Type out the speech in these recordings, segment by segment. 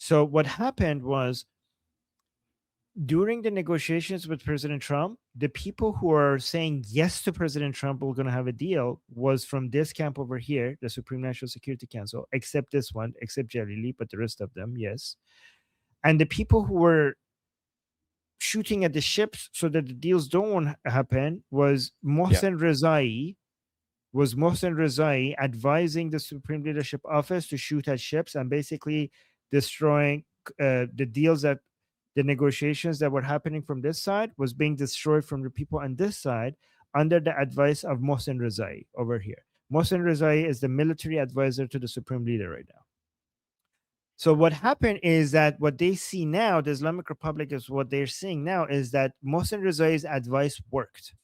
So what happened was, during the negotiations with President Trump, the people who are saying yes to President Trump, we're going to have a deal, was from this camp over here, the Supreme National Security Council, except this one, except Jalili, but the rest of them, yes. And the people who were shooting at the ships so that the deals don't happen was Mohsen Rezaei advising the Supreme Leadership Office to shoot at ships and basically destroying the deals, that the negotiations that were happening from this side was being destroyed from the people on this side under the advice of Mohsen Rezaei over here. Mohsen Rezaei is the military advisor to the Supreme Leader right now. So what happened is that what they see now, the Islamic Republic, is what they're seeing now is that Mohsen Rezaei's advice worked.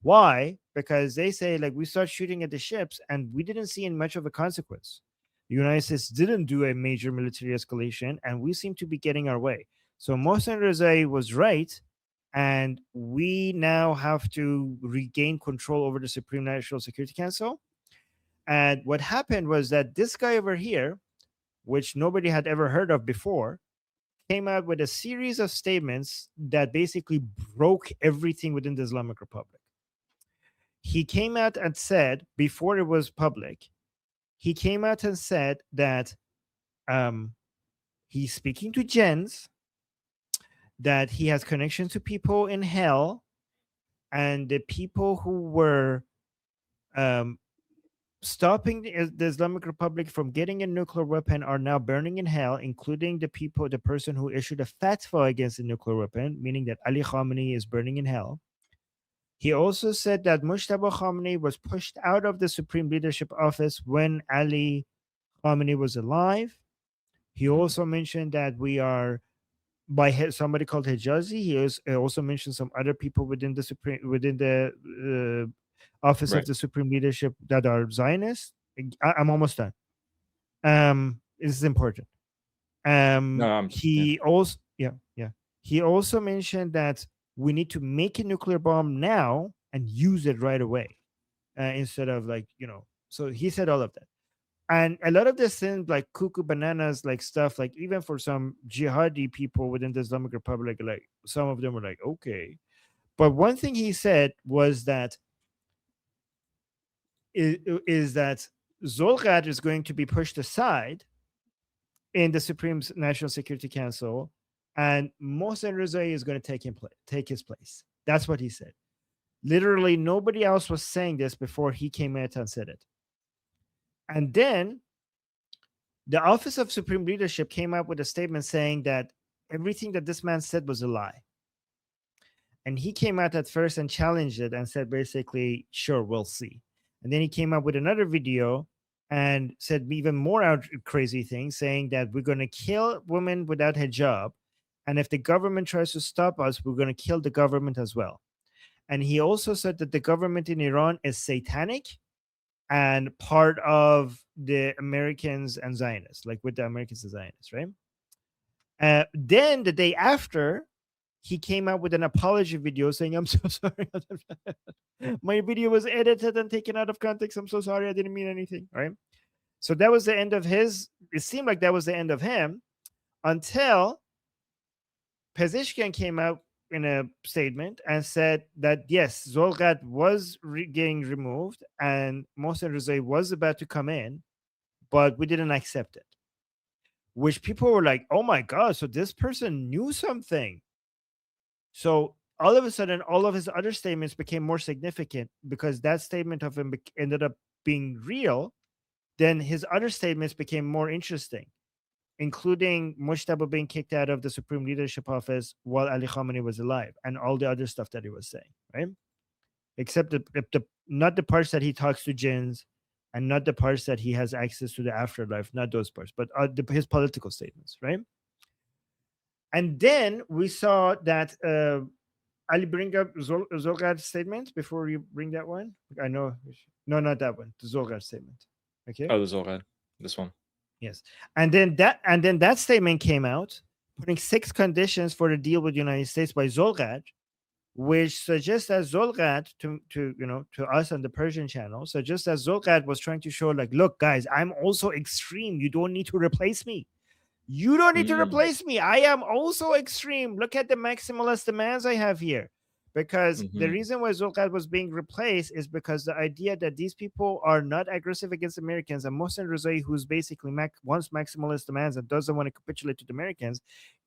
Why? Because they say, like, we start shooting at the ships and we didn't see much of a consequence. The United States didn't do a major military escalation and we seem to be getting our way. So Mohsen Rezaei was right, and we now have to regain control over the Supreme National Security Council. And what happened was that this guy over here, which nobody had ever heard of before, came out with a series of statements that basically broke everything within the Islamic Republic. He came out and said, before it was public, he came out and said that he's speaking to gens, that he has connections to people in hell, and the people who were stopping the Islamic Republic from getting a nuclear weapon are now burning in hell, including the person who issued a fatwa against the nuclear weapon, meaning that Ali Khamenei is burning in hell. He also said that Mojtaba Khamenei was pushed out of the Supreme Leadership Office when Ali Khamenei was alive. He also mentioned that we are by somebody called Hijazi. He also mentioned some other people within the office of the Supreme Leadership that are Zionists. I'm almost done. This is important. He also mentioned that we need to make a nuclear bomb now and use it right away, instead of so he said all of that. And a lot of this things like cuckoo bananas, like stuff, like even for some jihadi people within the Islamic Republic, like some of them were like, okay. But one thing he said was that is that Zolgad is going to be pushed aside in the Supreme National Security Council, and Mohsen Rezaei is going to take his place. That's what he said. Literally, nobody else was saying this before he came out and said it. And then the Office of Supreme Leadership came up with a statement saying that everything that this man said was a lie. And he came out at first and challenged it and said basically, sure, we'll see. And then he came up with another video and said even more crazy things, saying that we're going to kill women without hijab. And if the government tries to stop us, we're going to kill the government as well. And he also said that the government in Iran is satanic and part of the Americans and Zionists, like with the Americans and Zionists, right? Then the day after, he came out with an apology video saying, I'm so sorry. My video was edited and taken out of context. I'm so sorry. I didn't mean anything, right? So that was the end of his, it seemed like that was the end of him, until Pezeshkian came out in a statement and said that yes, Zolgad was getting removed and Mohsen Rezaei was about to come in, but we didn't accept it. Which people were like, oh my God, so this person knew something. So all of a sudden, all of his other statements became more significant because that statement of him ended up being real. Then his other statements became more interesting, including Mojtaba being kicked out of the Supreme Leadership Office while Ali Khamenei was alive, and all the other stuff that he was saying, right? Except not the parts that he talks to jinns, and not the parts that he has access to the afterlife, not those parts, but his political statements, right? And then we saw that I'll bring up Zolgad's statement before you bring that one. I know, no, not that one, the Zolgad statement. Okay. Oh, the Zolgad, this one. Yes, and then that statement came out, putting 6 conditions for the deal with the United States by Zolgad, which suggests that Zolgad to us on the Persian channel, suggests that Zolgad was trying to show, like, look, guys, I'm also extreme. You don't need to replace me. You don't need to Mm. replace me. I am also extreme. Look at the maximalist demands I have here. Because the Mm-hmm. reason why Zulqad was being replaced is because the idea that these people are not aggressive against Americans, and Mohsen Rezaei, who's basically wants maximalist demands and doesn't want to capitulate to the Americans,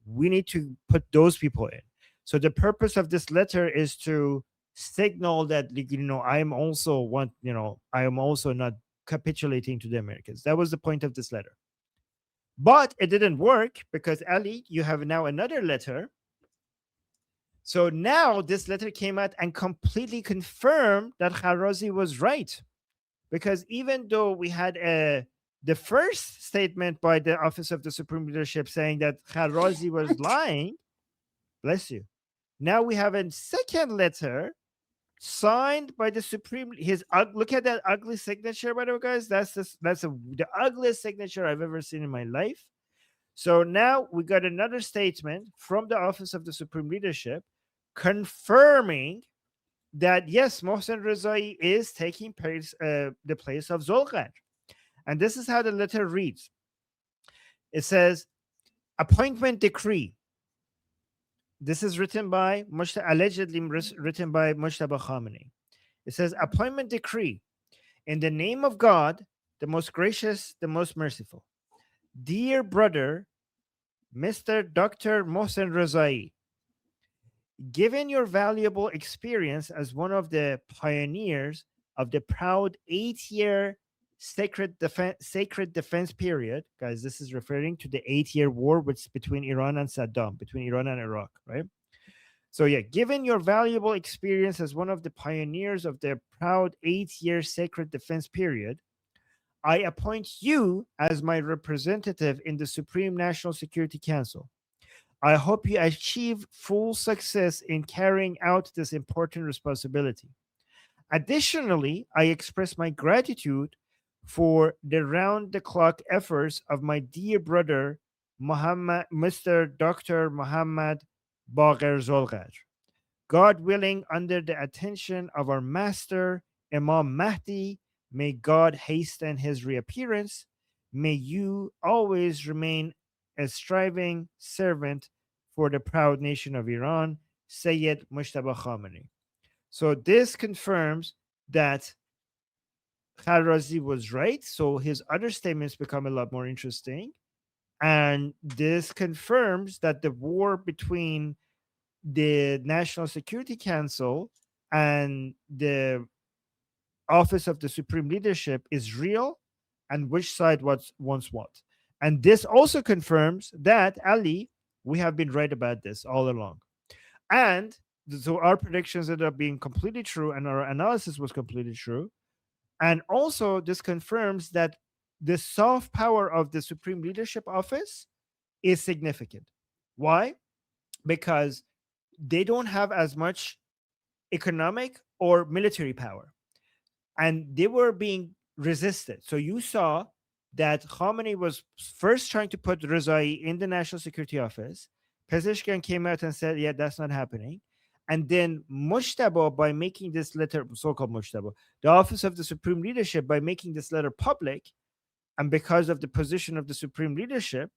we need to put those people in. So the purpose of this letter is to signal that, I am also I am also not capitulating to the Americans. That was the point of this letter. But it didn't work because, Ali, you have now another letter. So now this letter came out and completely confirmed that Kharrazi was right. Because even though we had the first statement by the Office of the Supreme Leadership saying that Kharrazi was lying, bless you. Now we have a second letter signed by the Supreme. Look at that ugly signature, by the way, guys. The ugliest signature I've ever seen in my life. So now we got another statement from the Office of the Supreme Leadership confirming that yes, Mohsen Rezaei is taking the place of Zulqar. And this is how the letter reads. It says, appointment decree. This is allegedly written by Mojtaba Khamenei. It says, appointment decree. In the name of God, the most gracious, the most merciful. Dear brother, Mr. Dr. Mohsen Rezaei, given your valuable experience as one of the pioneers of the proud 8-year sacred defense period, guys, this is referring to the 8-year war between Iran and Saddam, between Iran and Iraq, right? So, yeah, given your valuable experience as one of the pioneers of the proud 8-year sacred defense period, I appoint you as my representative in the Supreme National Security Council. I hope you achieve full success in carrying out this important responsibility. Additionally, I express my gratitude for the round the clock efforts of my dear brother, Mr. Dr. Muhammad Bagher Zolgar. God willing, under the attention of our master, Imam Mahdi, may God hasten his reappearance. May you always remain a striving servant for the proud nation of Iran, Sayyid Mojtaba Khamenei. So this confirms that Kharrazi was right. So his other statements become a lot more interesting. And this confirms that the war between the National Security Council and the Office of the Supreme Leadership is real and which side wants what. And this also confirms that, Ali, we have been right about this all along. And so our predictions ended up being completely true and our analysis was completely true. And also, this confirms that the soft power of the Supreme Leadership Office is significant. Why? Because they don't have as much economic or military power, and they were being resisted. So you saw that Khamenei was first trying to put Rezai in the National Security Office. Pezeshkian came out and said, yeah, that's not happening. And then Mojtaba, by making this letter, so-called Mojtaba, the Office of the Supreme Leadership, by making this letter public, and because of the position of the Supreme Leadership,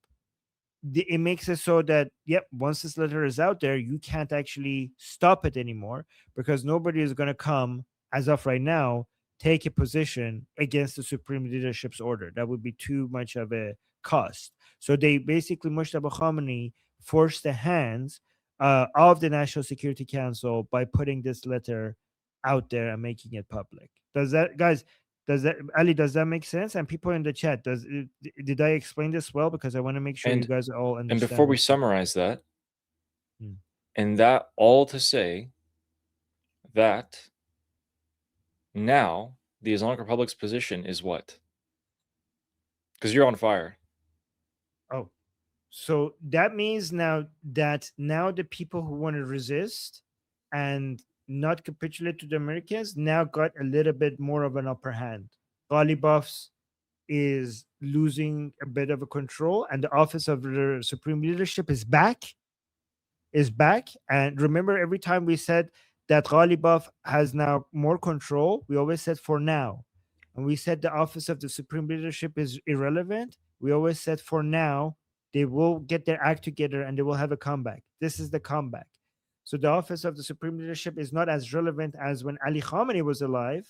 it makes it so that, yep, once this letter is out there, you can't actually stop it anymore because nobody is going to come, as of right now, take a position against the Supreme Leadership's order. That would be too much of a cost. So they basically, Mojtaba Khamenei forced the hands of the National Security Council by putting this letter out there and making it public. Does that, guys, does that, Ali, does that make sense? And people in the chat, did I explain this well? Because I want to make sure you And guys all and understand before we what's going on. summarize that, Hmm. and that all to say that now the Islamic Republic's position is what? Because you're on fire. Oh, so that means now the people who want to resist and not capitulate to the Americans now got a little bit more of an upper hand. Ghalibafs is losing a bit of a control, and the office of the Supreme Leadership is back. And remember, every time we said that Ghalibaf has now more control, we always said for now. And we said the office of the Supreme Leadership is irrelevant. We always said for now They will get their act together and they will have a comeback. This is the comeback. So the office of the supreme leadership is not as relevant as when Ali Khamenei was alive,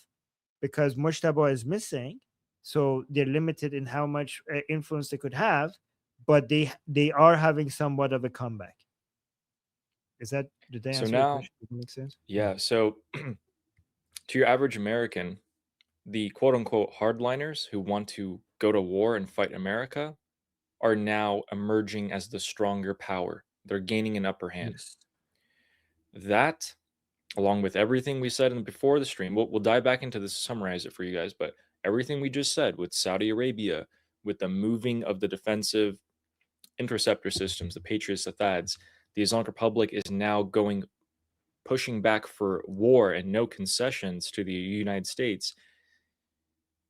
because Mojtaba is missing. So they're limited in how much influence they could have, but they are having somewhat of a comeback. Did they So answer your now, question? Does it make sense? yeah. So to your average American, the quote unquote hardliners who want to go to war and fight America are now emerging as the stronger power. They're gaining an upper hand. Yes. That, along with everything we said before the stream, we'll dive back into this to summarize it for you guys, but everything we just said with Saudi Arabia, with the moving of the defensive interceptor systems, the Patriots, the THAADs, the Islamic Republic is now pushing back for war and no concessions to the United States.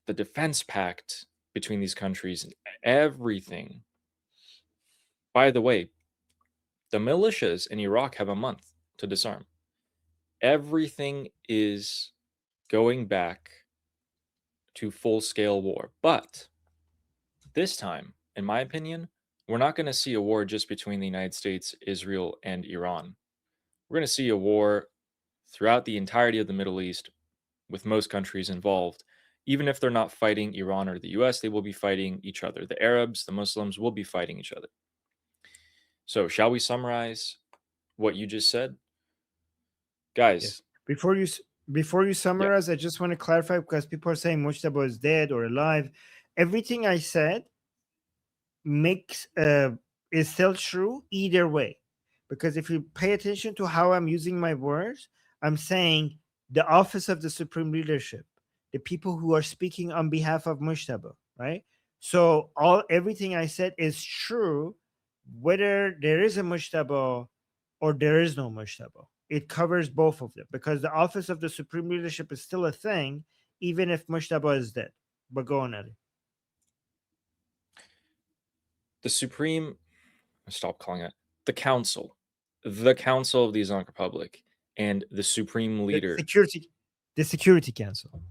The defense pact between these countries, everything. By the way, the militias in Iraq have a month to disarm. Everything is going back to full-scale war. But this time, in my opinion, we're not going to see a war just between the United States, Israel, and Iran. We're going to see a war throughout the entirety of the Middle East with most countries involved. Even if they're not fighting Iran or the US, they will be fighting each other. The Arabs, the Muslims will be fighting each other. So, shall we summarize what you just said? Guys. Yes. Before you summarize, I just want to clarify, because people are saying Mujtaba is dead or alive. Everything I said is still true either way, because if you pay attention to how I'm using my words, I'm saying the office of the supreme leadership, the people who are speaking on behalf of Mujtaba, right? So everything I said is true, whether there is a Mujtaba or there is no Mujtaba. It covers both of them, because the office of the supreme leadership is still a thing, even if Mujtaba is dead. But go on, Ali. The Supreme, stop calling it the Council of the Islamic Republic, and the Supreme Leader. The Security Council.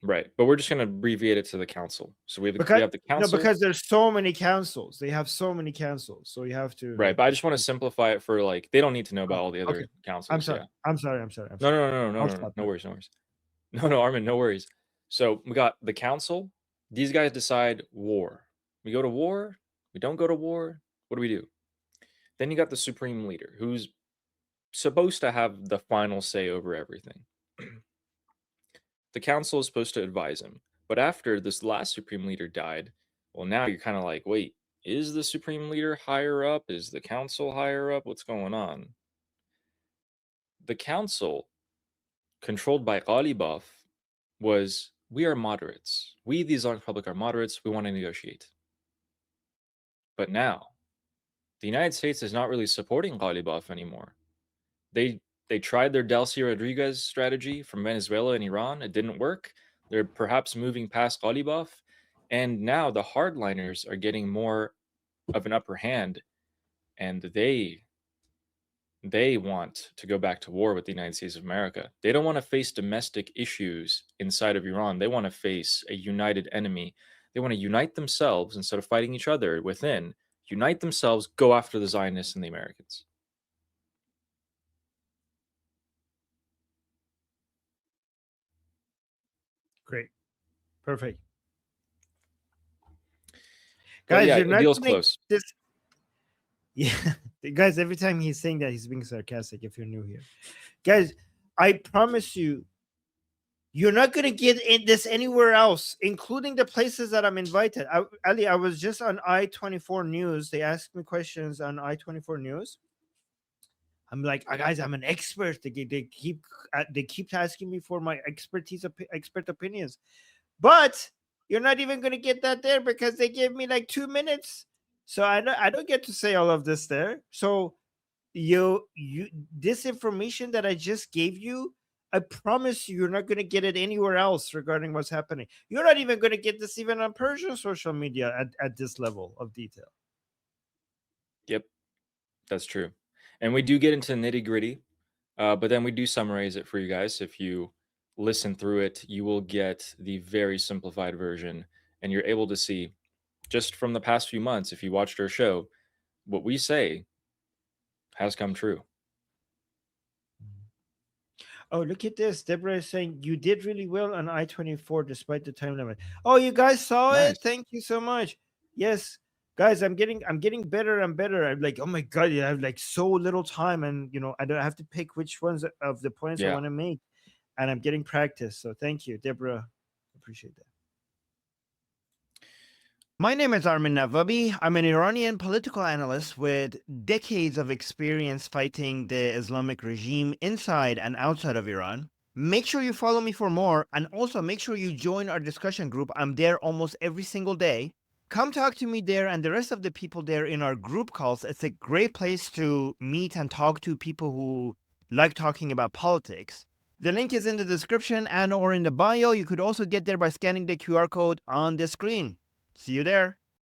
Right, but we're just going to abbreviate it to the Council. So we have the Council. No, because there's so many councils. They have so many councils, so you have to. Right, but I just want to simplify it for they don't need to know about all the other councils. I'm sorry. Yeah. I'm sorry. No worries. No, Armin, no worries. So we got the Council. These guys decide war. We go to war. We don't go to war. What do we do? Then you got the Supreme Leader, who's supposed to have the final say over everything. The Council is supposed to advise him. But after this last Supreme Leader died, well, now you're kind of like, wait, is the Supreme Leader higher up? Is the Council higher up? What's going on? The Council, controlled by Ghalibaf, was, we are moderates. We, the Islamic Republic, are moderates. We want to negotiate. But now, the United States is not really supporting Ghalibaf anymore. They tried their Delcy Rodriguez strategy from Venezuela and Iran. It didn't work. They're perhaps moving past Ghalibaf. And now the hardliners are getting more of an upper hand. And they want to go back to war with the United States of America. They don't want to face domestic issues inside of Iran. They want to face a united enemy. They want to unite themselves instead of fighting each other within. Unite themselves, go after the Zionists and the Americans. Great. Perfect. But guys, yeah, you're the not deal's gonna close. Yeah, guys, every time he's saying that, he's being sarcastic. If you're new here, guys, I promise you, you're not gonna get this anywhere else, including the places that I'm invited. Ali, I was just on I-24 News. They asked me questions on I-24 News. I'm like, guys, I'm an expert. They keep asking me for my expert opinions, but you're not even gonna get that there, because they gave me like 2 minutes. So I don't get to say all of this there. So you this information that I just gave you, I promise you're not going to get it anywhere else regarding what's happening. You're not even going to get this even on Persian social media at this level of detail. Yep, that's true. And we do get into nitty gritty, but then we do summarize it for you guys. If you listen through it, you will get the very simplified version, and you're able to see, just from the past few months, if you watched our show, what we say has come true. Oh, look at this. Deborah is saying you did really well on I-24 despite the time limit. Oh, you guys saw Nice. it? Thank you so much. Yes. Guys, I'm getting better and better. I'm like, oh my god, I have like so little time, and I don't have to pick which ones of the points I Yeah. want to make. And I'm getting practice. So thank you, Deborah. Appreciate that. My name is Armin Navabi. I'm an Iranian political analyst with decades of experience fighting the Islamic regime inside and outside of Iran. Make sure you follow me for more, and also make sure you join our discussion group. I'm there almost every single day. Come talk to me there and the rest of the people there in our group calls. It's a great place to meet and talk to people who like talking about politics. The link is in the description and or in the bio. You could also get there by scanning the QR code on the screen. See you there.